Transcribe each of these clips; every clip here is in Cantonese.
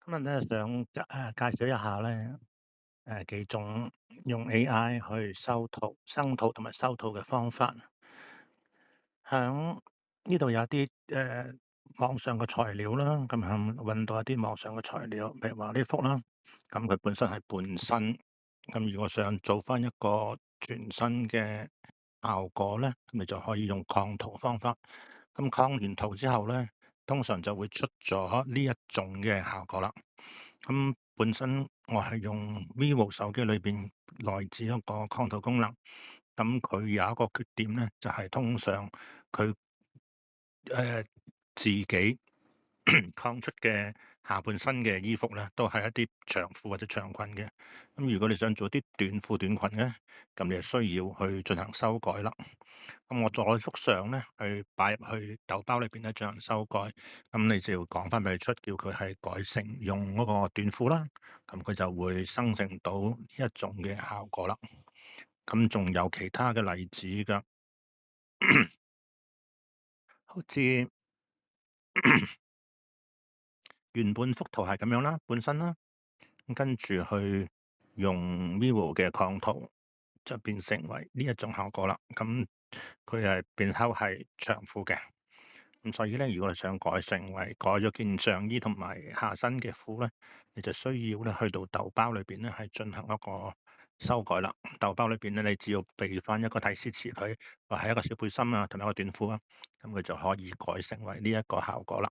今日咧想介紹一下咧幾種用 AI 去修圖、生圖同埋修圖嘅方法。響呢度有啲網上嘅材料啦，咁揾到一啲網上嘅材料，譬如話呢幅啦，咁佢本身係半身，咁如果想做翻一個全身嘅效果咧，咁你就可以用擴圖方法。咁擴完圖之後咧，通常就會出咗呢一種嘅效果啦。咁本身我係用 vivo 手機裏邊內置一個擴圖功能，咁佢有一個缺點咧，就係、通常佢自己擴出嘅下半身嘅衣服咧，都係一啲長褲或者長裙嘅。咁如果你想做啲短褲短裙咧，咁你就需要去進行修改啦。咁我再幅相咧，去擺入去豆包裏邊咧進行修改。咁你就要講翻俾佢出，叫佢係改成用嗰個短褲啦。咁佢就會生成到呢一種嘅效果啦。咁仲有其他嘅例子㗎，好似原本幅圖係咁樣啦，本身啦，咁跟住去用 vivo 嘅擴圖，就變成為呢一種效果啦。咁佢係變後係長褲嘅。咁所以咧，如果你想改成為改咗件上衣同埋下身嘅褲咧，你就需要咧去到豆包裏邊咧係進行一個修改啦。豆包裏邊咧，你只要備翻一個提示詞佢，或係一個小背心啊，同埋一個短褲啊，咁佢就可以改成為呢一個效果啦。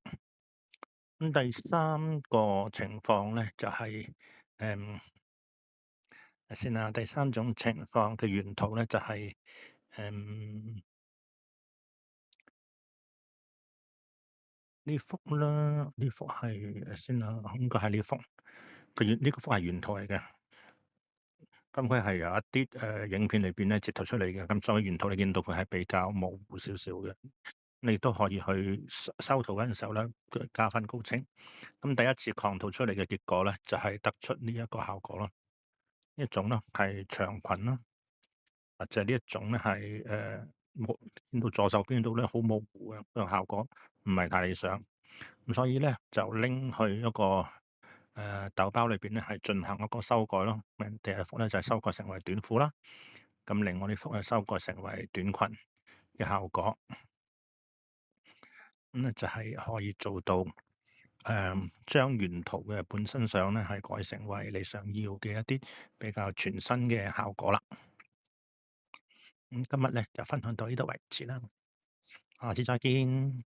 咁第三個情況咧就係、誒先啦，第三種情況嘅原圖咧就係、誒呢幅啦，呢幅係先啦，應該係呢幅。呢個幅係原圖嚟嘅，咁佢係由一啲影片裏邊咧截圖出嚟嘅，咁所以原圖你見到佢係比較模糊少少嘅。你都可以去修圖嗰陣時候咧，加翻高清。咁第一次擴圖出嚟嘅結果咧，就係、得出呢一個效果咯。一種咧係長裙啦，或者呢一種咧係模見到左手邊度咧好模糊嘅，個效果唔係太理想。咁所以咧就拎去一個豆包裏邊咧係進行一個修改咯。第一幅咧就係、修改成為短褲啦，咁另外呢幅係修改成為短裙嘅效果。咁咧就係可以做到將原圖嘅本身相咧係改成為你想要嘅一啲比較全新嘅效果啦。咁今日咧就分享到呢度為止啦，下次再見。